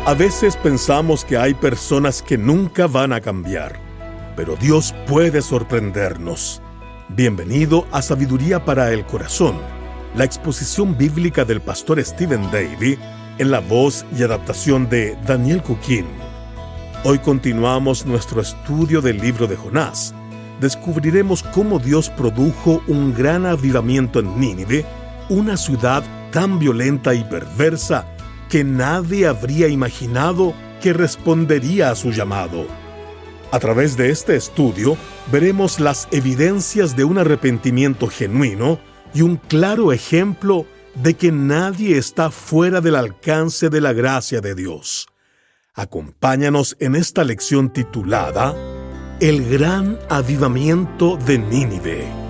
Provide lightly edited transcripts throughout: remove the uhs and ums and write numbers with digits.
A veces pensamos que hay personas que nunca van a cambiar, pero Dios puede sorprendernos. Bienvenido a Sabiduría para el Corazón, la exposición bíblica del pastor Stephen Davey en la voz y adaptación de Daniel Cuquín. Hoy continuamos nuestro estudio del libro de Jonás. Descubriremos cómo Dios produjo un gran avivamiento en Nínive, una ciudad tan violenta y perversa que nadie habría imaginado que respondería a su llamado. A través de este estudio, veremos las evidencias de un arrepentimiento genuino y un claro ejemplo de que nadie está fuera del alcance de la gracia de Dios. Acompáñanos en esta lección titulada El Gran Avivamiento de Nínive.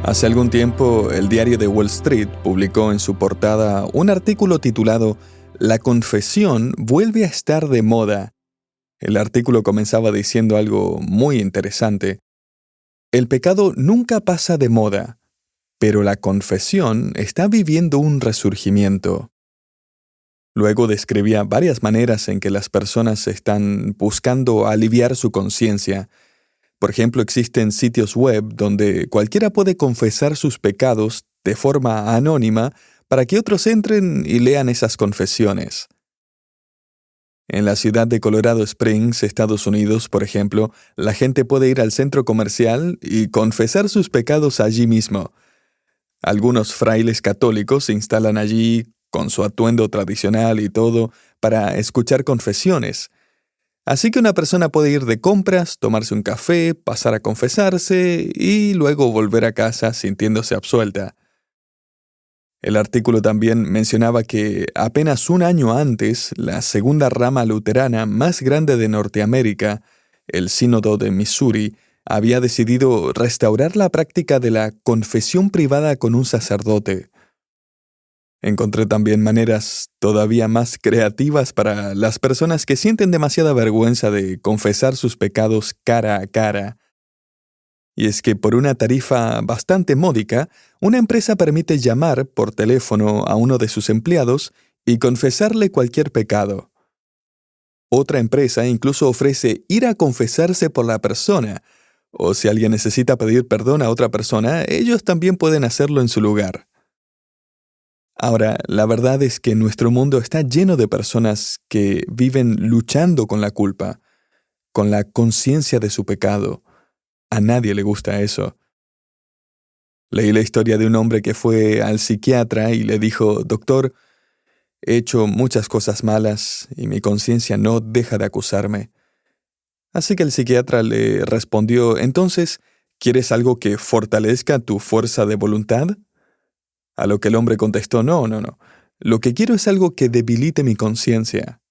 Hace algún tiempo, el diario de Wall Street publicó en su portada un artículo titulado «La confesión vuelve a estar de moda». El artículo comenzaba diciendo algo muy interesante. El pecado nunca pasa de moda, pero la confesión está viviendo un resurgimiento. Luego describía varias maneras en que las personas están buscando aliviar su conciencia. Por ejemplo, existen sitios web donde cualquiera puede confesar sus pecados de forma anónima para que otros entren y lean esas confesiones. En la ciudad de Colorado Springs, Estados Unidos, por ejemplo, la gente puede ir al centro comercial y confesar sus pecados allí mismo. Algunos frailes católicos se instalan allí con su atuendo tradicional y todo para escuchar confesiones. Así que una persona puede ir de compras, tomarse un café, pasar a confesarse y luego volver a casa sintiéndose absuelta. El artículo también mencionaba que apenas un año antes, la segunda rama luterana más grande de Norteamérica, el Sínodo de Missouri, había decidido restaurar la práctica de la confesión privada con un sacerdote. Encontré también maneras todavía más creativas para las personas que sienten demasiada vergüenza de confesar sus pecados cara a cara. Y es que por una tarifa bastante módica, una empresa permite llamar por teléfono a uno de sus empleados y confesarle cualquier pecado. Otra empresa incluso ofrece ir a confesarse por la persona, o si alguien necesita pedir perdón a otra persona, ellos también pueden hacerlo en su lugar. Ahora, la verdad es que nuestro mundo está lleno de personas que viven luchando con la culpa, con la conciencia de su pecado. A nadie le gusta eso. Leí la historia de un hombre que fue al psiquiatra y le dijo: «Doctor, he hecho muchas cosas malas y mi conciencia no deja de acusarme». Así que el psiquiatra le respondió: «Entonces, ¿quieres algo que fortalezca tu fuerza de voluntad?». A lo que el hombre contestó: No. Lo que quiero es algo que debilite mi conciencia».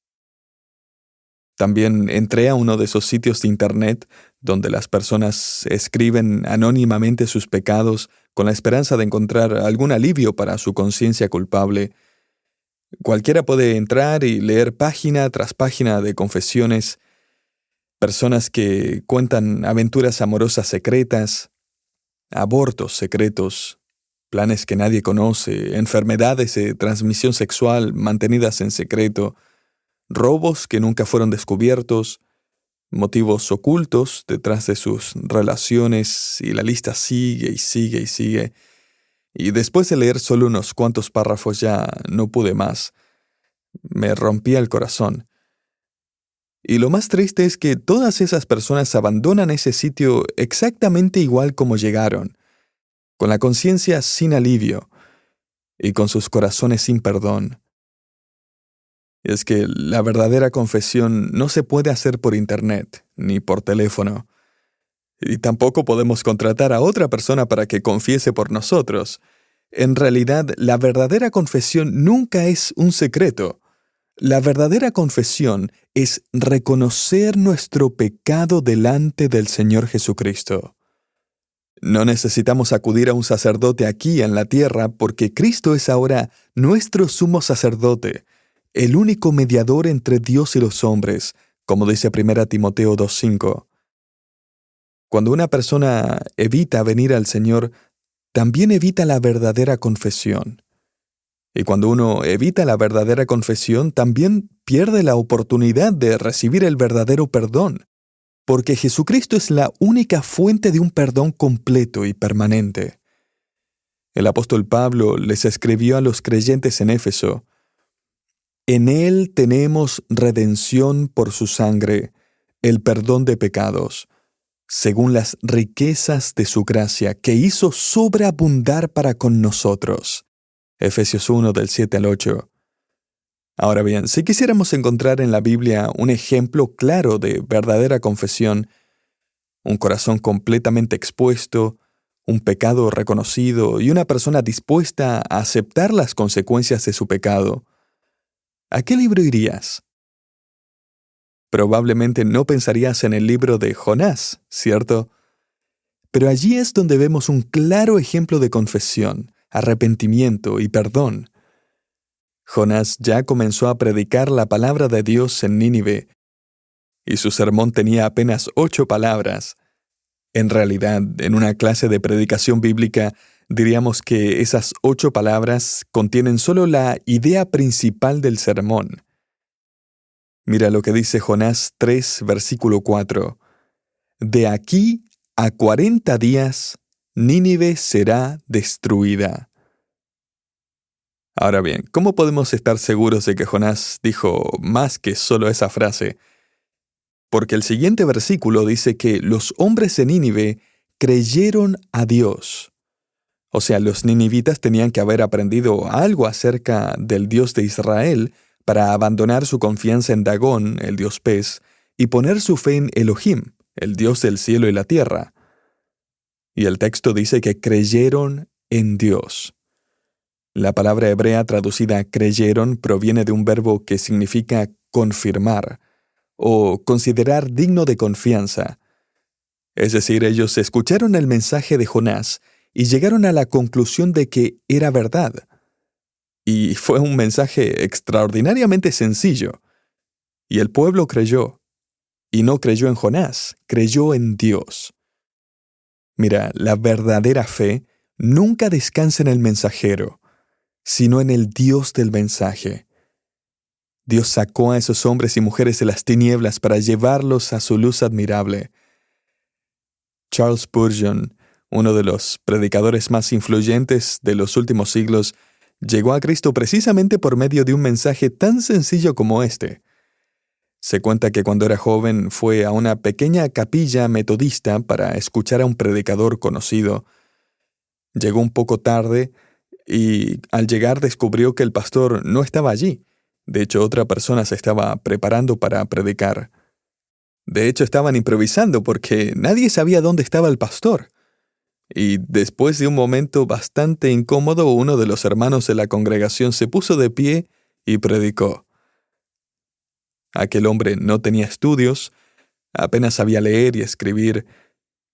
También entré a uno de esos sitios de internet donde las personas escriben anónimamente sus pecados con la esperanza de encontrar algún alivio para su conciencia culpable. Cualquiera puede entrar y leer página tras página de confesiones, personas que cuentan aventuras amorosas secretas, abortos secretos, planes que nadie conoce, enfermedades de transmisión sexual mantenidas en secreto, robos que nunca fueron descubiertos, motivos ocultos detrás de sus relaciones, y la lista sigue y sigue y sigue. Y después de leer solo unos cuantos párrafos ya no pude más. Me rompía el corazón. Y lo más triste es que todas esas personas abandonan ese sitio exactamente igual como llegaron, con la conciencia sin alivio y con sus corazones sin perdón. Y es que la verdadera confesión no se puede hacer por internet ni por teléfono. Y tampoco podemos contratar a otra persona para que confiese por nosotros. En realidad, la verdadera confesión nunca es un secreto. La verdadera confesión es reconocer nuestro pecado delante del Señor Jesucristo. No necesitamos acudir a un sacerdote aquí en la tierra porque Cristo es ahora nuestro sumo sacerdote, el único mediador entre Dios y los hombres, como dice 1 Timoteo 2:5. Cuando una persona evita venir al Señor, también evita la verdadera confesión. Y cuando uno evita la verdadera confesión, también pierde la oportunidad de recibir el verdadero perdón, porque Jesucristo es la única fuente de un perdón completo y permanente. El apóstol Pablo les escribió a los creyentes en Éfeso: «En Él tenemos redención por su sangre, el perdón de pecados, según las riquezas de su gracia, que hizo sobreabundar para con nosotros». Efesios 1, del 7 al 8. Ahora bien, si quisiéramos encontrar en la Biblia un ejemplo claro de verdadera confesión, un corazón completamente expuesto, un pecado reconocido y una persona dispuesta a aceptar las consecuencias de su pecado, ¿a qué libro irías? Probablemente no pensarías en el libro de Jonás, ¿cierto? Pero allí es donde vemos un claro ejemplo de confesión, arrepentimiento y perdón. Jonás ya comenzó a predicar la palabra de Dios en Nínive, y su sermón tenía apenas 8 palabras. En realidad, en una clase de predicación bíblica, diríamos que esas 8 palabras contienen solo la idea principal del sermón. Mira lo que dice Jonás 3, versículo 4. «De aquí a 40 días, Nínive será destruida». Ahora bien, ¿cómo podemos estar seguros de que Jonás dijo más que solo esa frase? Porque el siguiente versículo dice que los hombres de Nínive creyeron a Dios. O sea, los ninivitas tenían que haber aprendido algo acerca del Dios de Israel para abandonar su confianza en Dagón, el dios pez, y poner su fe en Elohim, el Dios del cielo y la tierra. Y el texto dice que creyeron en Dios. La palabra hebrea traducida creyeron proviene de un verbo que significa confirmar o considerar digno de confianza. Es decir, ellos escucharon el mensaje de Jonás y llegaron a la conclusión de que era verdad. Y fue un mensaje extraordinariamente sencillo. Y el pueblo creyó. Y no creyó en Jonás, creyó en Dios. Mira, la verdadera fe nunca descansa en el mensajero, sino en el Dios del mensaje. Dios sacó a esos hombres y mujeres de las tinieblas para llevarlos a su luz admirable. Charles Spurgeon, uno de los predicadores más influyentes de los últimos siglos, llegó a Cristo precisamente por medio de un mensaje tan sencillo como este. Se cuenta que cuando era joven fue a una pequeña capilla metodista para escuchar a un predicador conocido. Llegó un poco tarde y al llegar descubrió que el pastor no estaba allí. De hecho, otra persona se estaba preparando para predicar. De hecho, estaban improvisando porque nadie sabía dónde estaba el pastor. Y después de un momento bastante incómodo, uno de los hermanos de la congregación se puso de pie y predicó. Aquel hombre no tenía estudios, apenas sabía leer y escribir,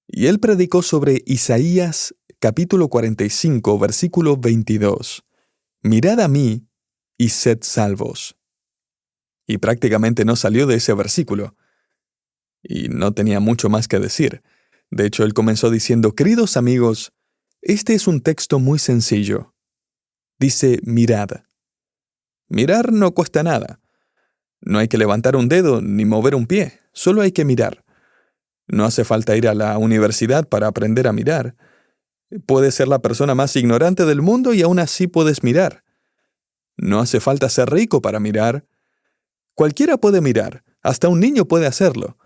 y él predicó sobre Isaías capítulo 45, versículo 22. «Mirad a mí y sed salvos». Y prácticamente no salió de ese versículo. Y no tenía mucho más que decir. De hecho, él comenzó diciendo: «Queridos amigos, este es un texto muy sencillo. Dice, mirad. Mirar no cuesta nada. No hay que levantar un dedo ni mover un pie, solo hay que mirar. No hace falta ir a la universidad para aprender a mirar. Puedes ser la persona más ignorante del mundo y aún así puedes mirar. No hace falta ser rico para mirar. Cualquiera puede mirar, hasta un niño puede hacerlo.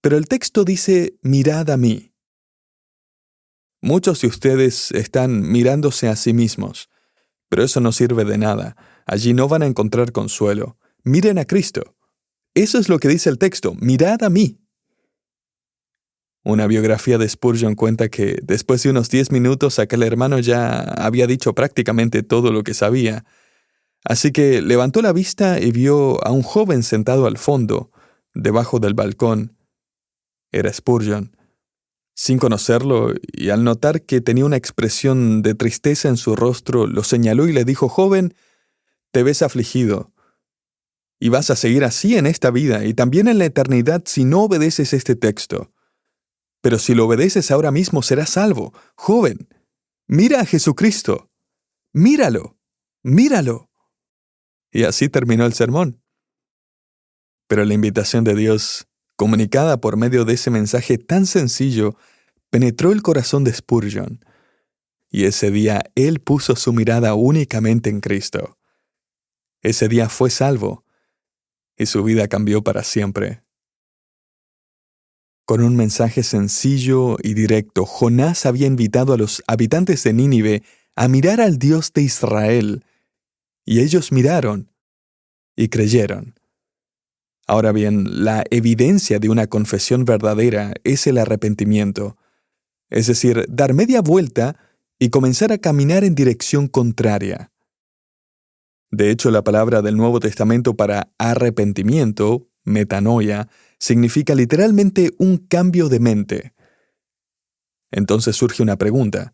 Pero el texto dice, mirad a mí». Muchos de ustedes están mirándose a sí mismos, pero eso no sirve de nada. Allí no van a encontrar consuelo. Miren a Cristo. Eso es lo que dice el texto, mirad a mí. Una biografía de Spurgeon cuenta que después de unos 10 minutos aquel hermano ya había dicho prácticamente todo lo que sabía. Así que levantó la vista y vio a un joven sentado al fondo, debajo del balcón. Era Spurgeon. Sin conocerlo, y al notar que tenía una expresión de tristeza en su rostro, lo señaló y le dijo: «Joven, te ves afligido. Y vas a seguir así en esta vida y también en la eternidad si no obedeces este texto. Pero si lo obedeces ahora mismo serás salvo. Joven, Mira a Jesucristo. Míralo. Míralo. Y así terminó el sermón. Pero la invitación de Dios, comunicada por medio de ese mensaje tan sencillo, penetró el corazón de Spurgeon. Y ese día él puso su mirada únicamente en Cristo. Ese día fue salvo, y su vida cambió para siempre. Con un mensaje sencillo y directo, Jonás había invitado a los habitantes de Nínive a mirar al Dios de Israel, y ellos miraron y creyeron. Ahora bien, la evidencia de una confesión verdadera es el arrepentimiento, es decir, dar media vuelta y comenzar a caminar en dirección contraria. De hecho, la palabra del Nuevo Testamento para arrepentimiento, metanoia, significa literalmente un cambio de mente. Entonces surge una pregunta.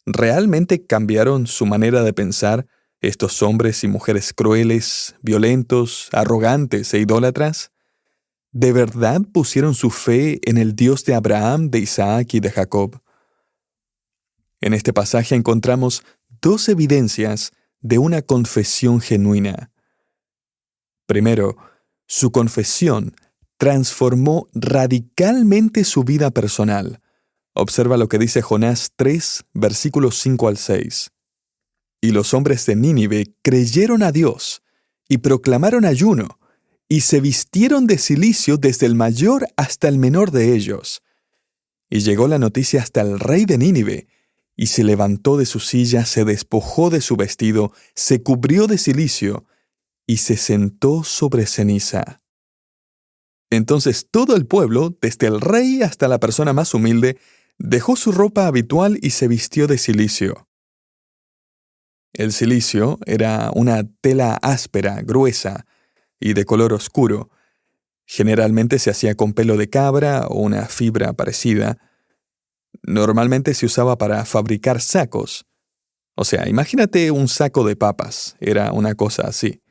¿Realmente cambiaron su manera de pensar estos hombres y mujeres crueles, violentos, arrogantes e idólatras? ¿De verdad pusieron su fe en el Dios de Abraham, de Isaac y de Jacob? En este pasaje encontramos dos evidencias de una confesión genuina. Primero, su confesión transformó radicalmente su vida personal. Observa lo que dice Jonás 3, versículos 5 al 6. Y los hombres de Nínive creyeron a Dios, y proclamaron ayuno, y se vistieron de cilicio desde el mayor hasta el menor de ellos. Y llegó la noticia hasta el rey de Nínive, y se levantó de su silla, se despojó de su vestido, se cubrió de cilicio, y se sentó sobre ceniza. Entonces todo el pueblo, desde el rey hasta la persona más humilde, dejó su ropa habitual y se vistió de cilicio. El cilicio era una tela áspera, gruesa y de color oscuro. Generalmente se hacía con pelo de cabra o una fibra parecida. Normalmente se usaba para fabricar sacos. O sea, imagínate un saco de papas, era una cosa así.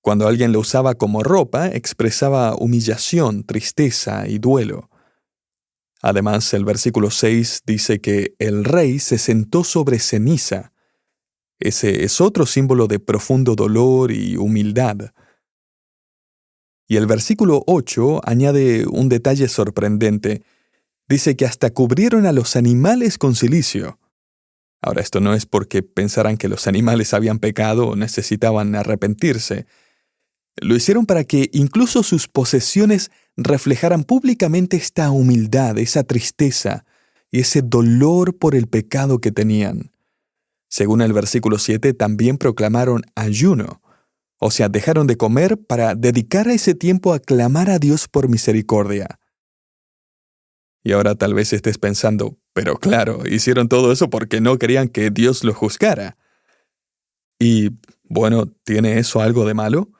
Cuando alguien lo usaba como ropa, expresaba humillación, tristeza y duelo. Además, el versículo 6 dice que el rey se sentó sobre ceniza. Ese es otro símbolo de profundo dolor y humildad. Y el versículo 8 añade un detalle sorprendente. Dice que hasta cubrieron a los animales con cilicio. Ahora, esto no es porque pensaran que los animales habían pecado o necesitaban arrepentirse. Lo hicieron para que incluso sus posesiones reflejaran públicamente esta humildad, esa tristeza y ese dolor por el pecado que tenían. Según el versículo 7, también proclamaron ayuno, o sea, dejaron de comer para dedicar ese tiempo a clamar a Dios por misericordia. Y ahora tal vez estés pensando, pero claro, hicieron todo eso porque no querían que Dios los juzgara. Y, bueno, ¿tiene eso algo de malo?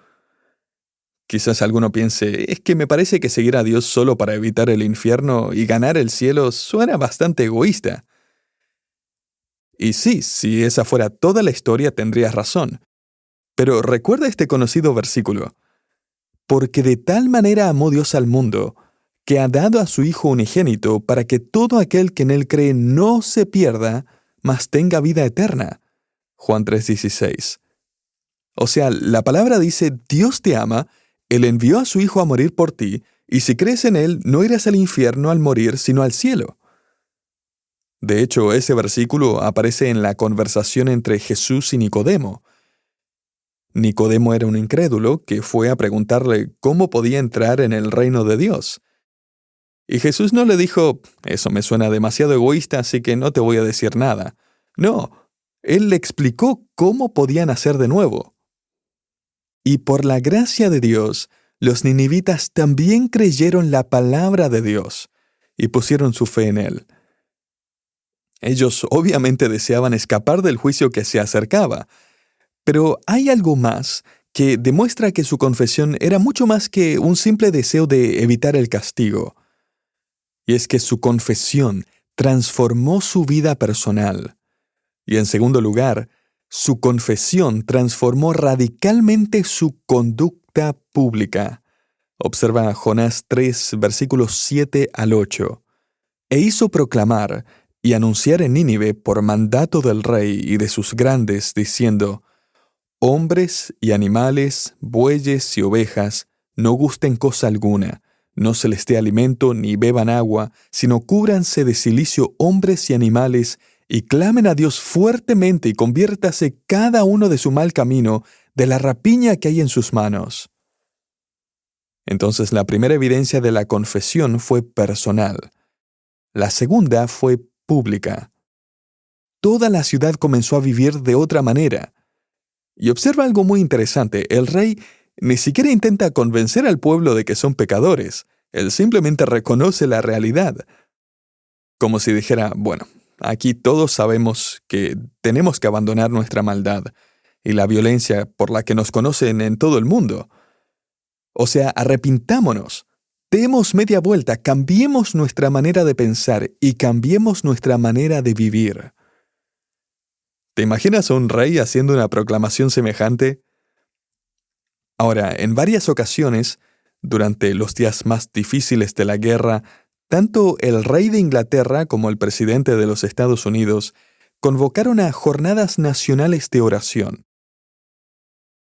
Quizás alguno piense, es que me parece que seguir a Dios solo para evitar el infierno y ganar el cielo suena bastante egoísta. Y sí, si esa fuera toda la historia tendrías razón. Pero recuerda este conocido versículo. Porque de tal manera amó Dios al mundo, que ha dado a su Hijo unigénito para que todo aquel que en él cree no se pierda, mas tenga vida eterna. Juan 3:16. O sea, la palabra dice, Dios te ama, Él envió a su Hijo a morir por ti, y si crees en Él, no irás al infierno al morir, sino al cielo. De hecho, ese versículo aparece en la conversación entre Jesús y Nicodemo. Nicodemo era un incrédulo que fue a preguntarle cómo podía entrar en el reino de Dios. Y Jesús no le dijo, eso me suena demasiado egoísta, así que no te voy a decir nada. No, Él le explicó cómo podía nacer de nuevo. Y por la gracia de Dios, los ninivitas también creyeron la palabra de Dios y pusieron su fe en Él. Ellos obviamente deseaban escapar del juicio que se acercaba, pero hay algo más que demuestra que su confesión era mucho más que un simple deseo de evitar el castigo. Y es que su confesión transformó su vida personal. Y en segundo lugar, su confesión transformó radicalmente su conducta pública. Observa Jonás 3, versículos 7 al 8. E hizo proclamar, y anunciar en Nínive por mandato del rey y de sus grandes, diciendo: hombres y animales, bueyes y ovejas, no gusten cosa alguna, no se les dé alimento ni beban agua, sino cúbranse de cilicio hombres y animales, y clamen a Dios fuertemente y conviértase cada uno de su mal camino, de la rapiña que hay en sus manos. Entonces la primera evidencia de la confesión fue personal. La segunda fue pública. Toda la ciudad comenzó a vivir de otra manera. Y observa algo muy interesante: el rey ni siquiera intenta convencer al pueblo de que son pecadores. Él simplemente reconoce la realidad. Como si dijera: bueno, aquí todos sabemos que tenemos que abandonar nuestra maldad y la violencia por la que nos conocen en todo el mundo. O sea, arrepintámonos, demos media vuelta, cambiemos nuestra manera de pensar y cambiemos nuestra manera de vivir. ¿Te imaginas a un rey haciendo una proclamación semejante? Ahora, en varias ocasiones, durante los días más difíciles de la guerra, tanto el rey de Inglaterra como el presidente de los Estados Unidos convocaron a jornadas nacionales de oración.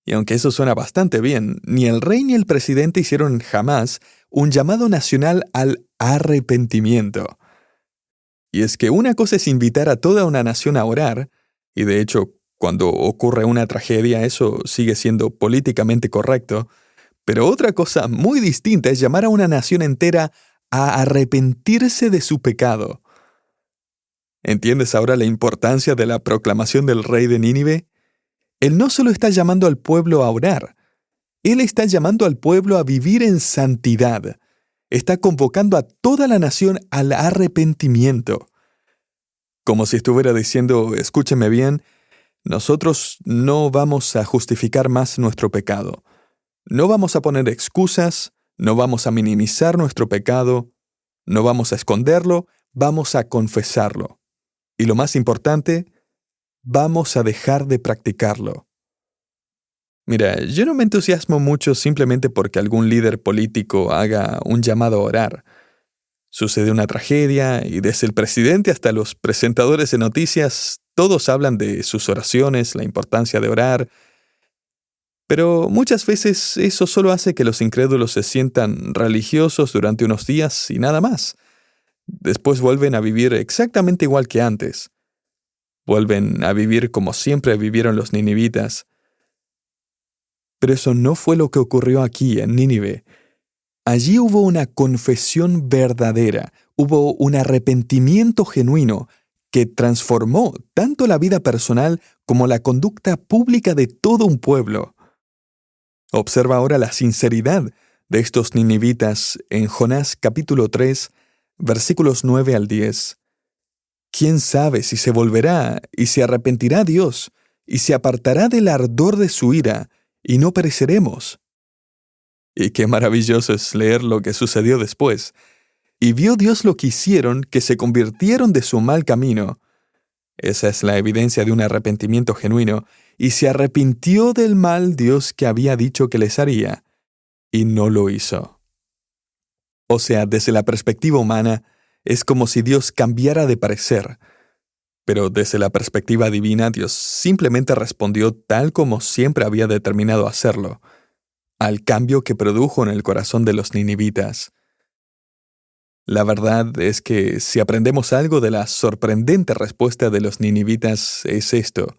Y aunque eso suena bastante bien, ni el rey ni el presidente hicieron jamás un llamado nacional al arrepentimiento. Y es que una cosa es invitar a toda una nación a orar, y de hecho, cuando ocurre una tragedia, eso sigue siendo políticamente correcto, pero otra cosa muy distinta es llamar a una nación entera a arrepentirse de su pecado. ¿Entiendes ahora la importancia de la proclamación del rey de Nínive? Él no solo está llamando al pueblo a orar, él está llamando al pueblo a vivir en santidad. Está convocando a toda la nación al arrepentimiento. Como si estuviera diciendo: escúcheme bien, nosotros no vamos a justificar más nuestro pecado. No vamos a poner excusas, no vamos a minimizar nuestro pecado, no vamos a esconderlo, vamos a confesarlo. Y lo más importante, vamos a dejar de practicarlo. Mira, yo no me entusiasmo mucho simplemente porque algún líder político haga un llamado a orar. Sucede una tragedia y desde el presidente hasta los presentadores de noticias, todos hablan de sus oraciones, la importancia de orar. Pero muchas veces eso solo hace que los incrédulos se sientan religiosos durante unos días y nada más. Después vuelven a vivir exactamente igual que antes. Vuelven a vivir como siempre vivieron los ninivitas. Pero eso no fue lo que ocurrió aquí en Nínive. Allí hubo una confesión verdadera, hubo un arrepentimiento genuino que transformó tanto la vida personal como la conducta pública de todo un pueblo. Observa ahora la sinceridad de estos ninivitas en Jonás capítulo 3, versículos 9 al 10. ¿Quién sabe si se volverá y se arrepentirá Dios y se apartará del ardor de su ira y no pereceremos? Y qué maravilloso es leer lo que sucedió después. Y vio Dios lo que hicieron, que se convirtieron de su mal camino. Esa es la evidencia de un arrepentimiento genuino. Y se arrepintió del mal Dios que había dicho que les haría, y no lo hizo. O sea, desde la perspectiva humana, es como si Dios cambiara de parecer. Pero desde la perspectiva divina, Dios simplemente respondió tal como siempre había determinado hacerlo, al cambio que produjo en el corazón de los ninivitas. La verdad es que si aprendemos algo de la sorprendente respuesta de los ninivitas es esto: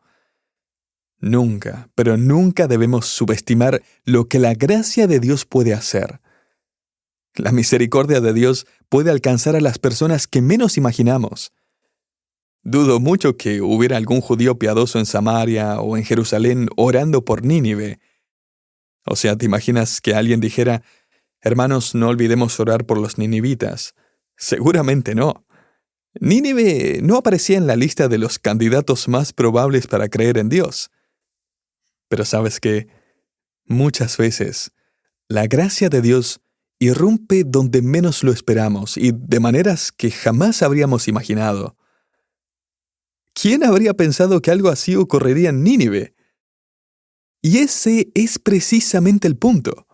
nunca, pero nunca debemos subestimar lo que la gracia de Dios puede hacer. La misericordia de Dios puede alcanzar a las personas que menos imaginamos. Dudo mucho que hubiera algún judío piadoso en Samaria o en Jerusalén orando por Nínive. O sea, ¿te imaginas que alguien dijera: hermanos, no olvidemos orar por los ninivitas? Seguramente no. Nínive no aparecía en la lista de los candidatos más probables para creer en Dios. Pero ¿sabes qué? Muchas veces, la gracia de Dios irrumpe donde menos lo esperamos y de maneras que jamás habríamos imaginado. ¿Quién habría pensado que algo así ocurriría en Nínive? Y ese es precisamente el punto.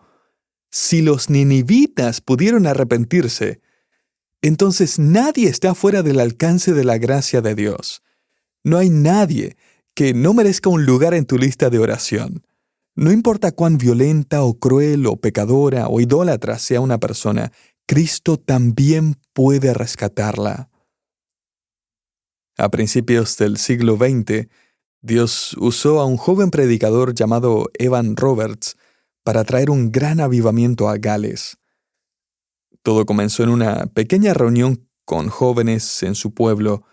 Si los ninivitas pudieron arrepentirse, entonces nadie está fuera del alcance de la gracia de Dios. No hay nadie que no merezca un lugar en tu lista de oración. No importa cuán violenta o cruel o pecadora o idólatra sea una persona, Cristo también puede rescatarla. A principios del siglo XX, Dios usó a un joven predicador llamado Evan Roberts para traer un gran avivamiento a Gales. Todo comenzó en una pequeña reunión con jóvenes en su pueblo.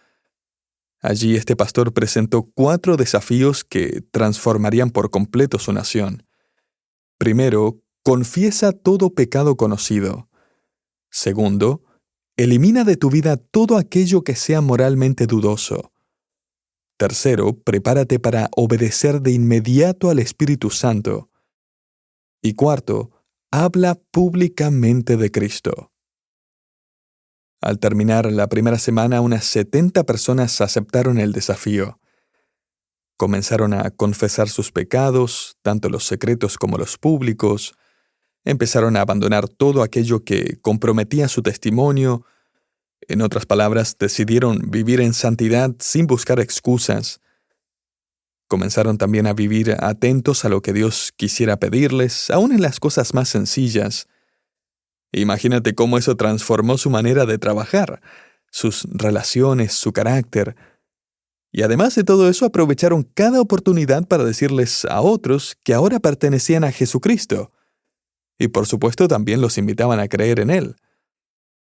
Allí este pastor presentó 4 desafíos que transformarían por completo su nación. Primero, confiesa todo pecado conocido. Segundo, elimina de tu vida todo aquello que sea moralmente dudoso. Tercero, prepárate para obedecer de inmediato al Espíritu Santo. Y cuarto, habla públicamente de Cristo. Al terminar la primera semana, unas 70 personas aceptaron el desafío. Comenzaron a confesar sus pecados, tanto los secretos como los públicos. Empezaron a abandonar todo aquello que comprometía su testimonio. En otras palabras, decidieron vivir en santidad sin buscar excusas. Comenzaron también a vivir atentos a lo que Dios quisiera pedirles, aun en las cosas más sencillas. Imagínate cómo eso transformó su manera de trabajar, sus relaciones, su carácter. Y además de todo eso, aprovecharon cada oportunidad para decirles a otros que ahora pertenecían a Jesucristo. Y por supuesto también los invitaban a creer en Él.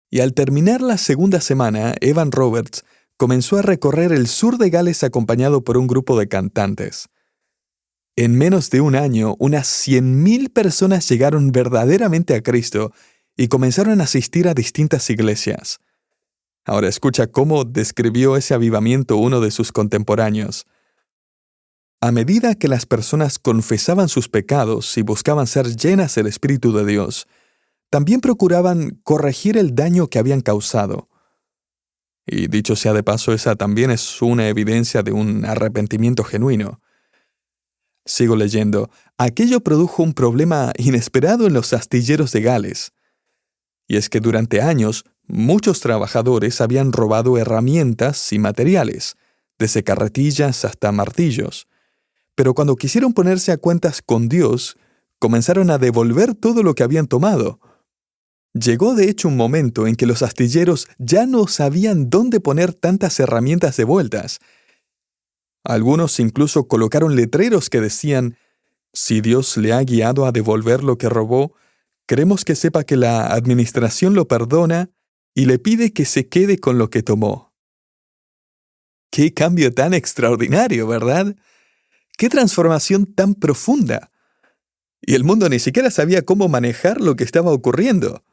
Y al terminar la segunda semana, Evan Roberts comenzó a recorrer el sur de Gales acompañado por un grupo de cantantes. En menos de un año, unas 100,000 personas llegaron verdaderamente a Cristo y comenzaron a asistir a distintas iglesias. Ahora escucha cómo describió ese avivamiento uno de sus contemporáneos. A medida que las personas confesaban sus pecados y buscaban ser llenas del Espíritu de Dios, también procuraban corregir el daño que habían causado. Y dicho sea de paso, esa también es una evidencia de un arrepentimiento genuino. Sigo leyendo. Aquello produjo un problema inesperado en los astilleros de Gales. Y es que durante años, muchos trabajadores habían robado herramientas y materiales, desde carretillas hasta martillos. Pero cuando quisieron ponerse a cuentas con Dios, comenzaron a devolver todo lo que habían tomado. Llegó de hecho un momento en que los astilleros ya no sabían dónde poner tantas herramientas devueltas. Algunos incluso colocaron letreros que decían: si Dios le ha guiado a devolver lo que robó, queremos que sepa que la administración lo perdona y le pide que se quede con lo que tomó. ¡Qué cambio tan extraordinario!, ¿verdad? ¡Qué transformación tan profunda! Y el mundo ni siquiera sabía cómo manejar lo que estaba ocurriendo.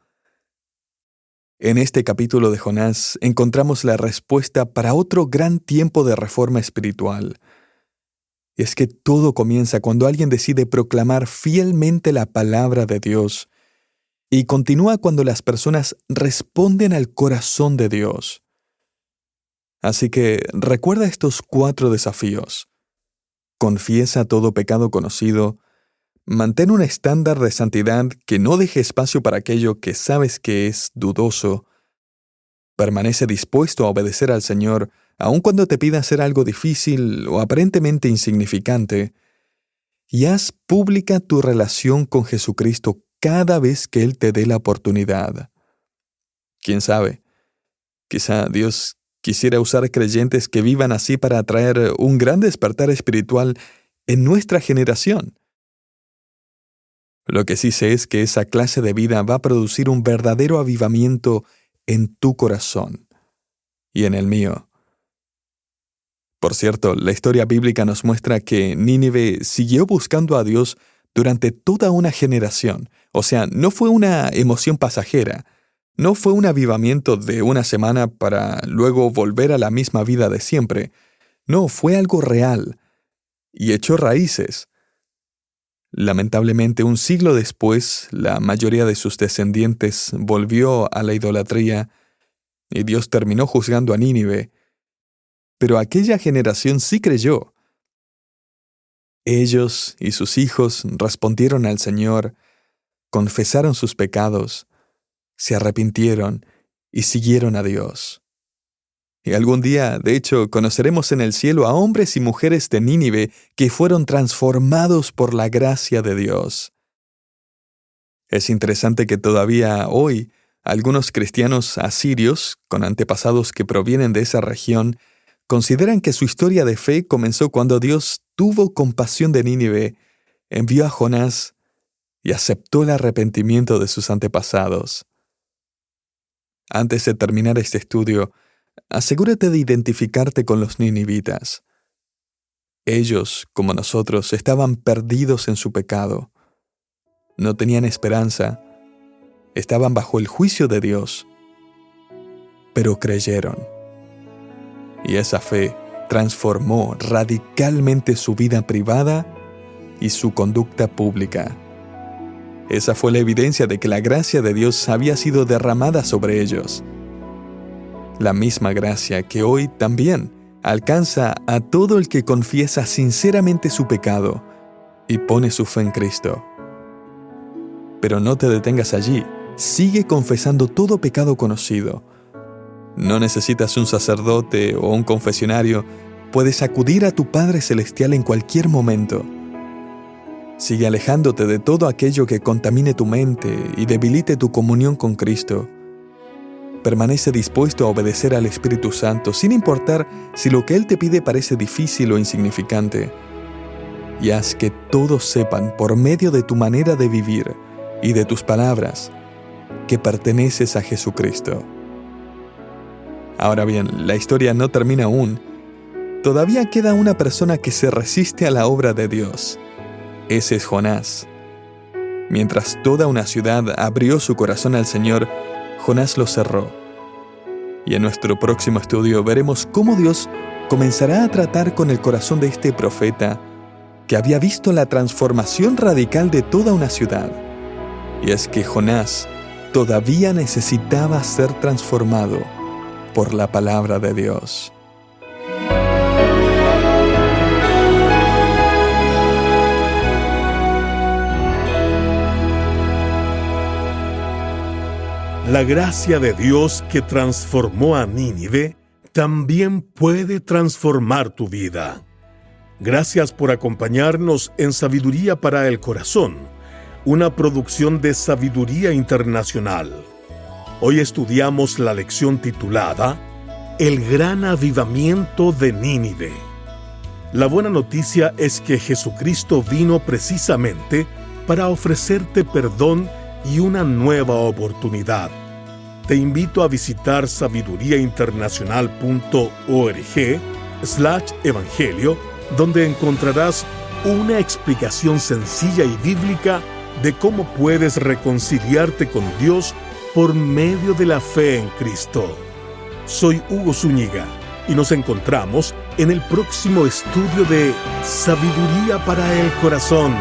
En este capítulo de Jonás encontramos la respuesta para otro gran tiempo de reforma espiritual. Y es que todo comienza cuando alguien decide proclamar fielmente la palabra de Dios y continúa cuando las personas responden al corazón de Dios. Así que recuerda estos 4 desafíos. Confiesa todo pecado conocido. Mantén un estándar de santidad que no deje espacio para aquello que sabes que es dudoso. Permanece dispuesto a obedecer al Señor, aun cuando te pida hacer algo difícil o aparentemente insignificante. Y haz pública tu relación con Jesucristo cada vez que Él te dé la oportunidad. ¿Quién sabe? Quizá Dios quisiera usar creyentes que vivan así para atraer un gran despertar espiritual en nuestra generación. Lo que sí sé es que esa clase de vida va a producir un verdadero avivamiento en tu corazón y en el mío. Por cierto, la historia bíblica nos muestra que Nínive siguió buscando a Dios durante toda una generación. O sea, no fue una emoción pasajera, no fue un avivamiento de una semana para luego volver a la misma vida de siempre. No, fue algo real y echó raíces. Lamentablemente, un siglo después, la mayoría de sus descendientes volvió a la idolatría y Dios terminó juzgando a Nínive. Pero aquella generación sí creyó. Ellos y sus hijos respondieron al Señor, confesaron sus pecados, se arrepintieron y siguieron a Dios. Y algún día, de hecho, conoceremos en el cielo a hombres y mujeres de Nínive que fueron transformados por la gracia de Dios. Es interesante que todavía hoy algunos cristianos asirios, con antepasados que provienen de esa región, consideran que su historia de fe comenzó cuando Dios tuvo compasión de Nínive, envió a Jonás y aceptó el arrepentimiento de sus antepasados. Antes de terminar este estudio, asegúrate de identificarte con los ninivitas. Ellos, como nosotros, estaban perdidos en su pecado. No tenían esperanza. Estaban bajo el juicio de Dios. Pero creyeron. Y esa fe transformó radicalmente su vida privada y su conducta pública. Esa fue la evidencia de que la gracia de Dios había sido derramada sobre ellos. La misma gracia que hoy también alcanza a todo el que confiesa sinceramente su pecado y pone su fe en Cristo. Pero no te detengas allí. Sigue confesando todo pecado conocido. No necesitas un sacerdote o un confesionario. Puedes acudir a tu Padre Celestial en cualquier momento. Sigue alejándote de todo aquello que contamine tu mente y debilite tu comunión con Cristo. Permanece dispuesto a obedecer al Espíritu Santo, sin importar si lo que Él te pide parece difícil o insignificante. Y haz que todos sepan, por medio de tu manera de vivir y de tus palabras, que perteneces a Jesucristo. Ahora bien, la historia no termina aún. Todavía queda una persona que se resiste a la obra de Dios. Ese es Jonás. Mientras toda una ciudad abrió su corazón al Señor, Jonás lo cerró. Y en nuestro próximo estudio veremos cómo Dios comenzará a tratar con el corazón de este profeta que había visto la transformación radical de toda una ciudad. Y es que Jonás todavía necesitaba ser transformado por la palabra de Dios. La gracia de Dios que transformó a Nínive también puede transformar tu vida. Gracias por acompañarnos en Sabiduría para el Corazón, una producción de Sabiduría Internacional. Hoy estudiamos la lección titulada El gran avivamiento de Nínive. La buena noticia es que Jesucristo vino precisamente para ofrecerte perdón y una nueva oportunidad. Te invito a visitar sabiduriainternacional.org/evangelio, donde encontrarás una explicación sencilla y bíblica de cómo puedes reconciliarte con Dios por medio de la fe en Cristo. Soy Hugo Zúñiga y nos encontramos en el próximo estudio de Sabiduría para el Corazón.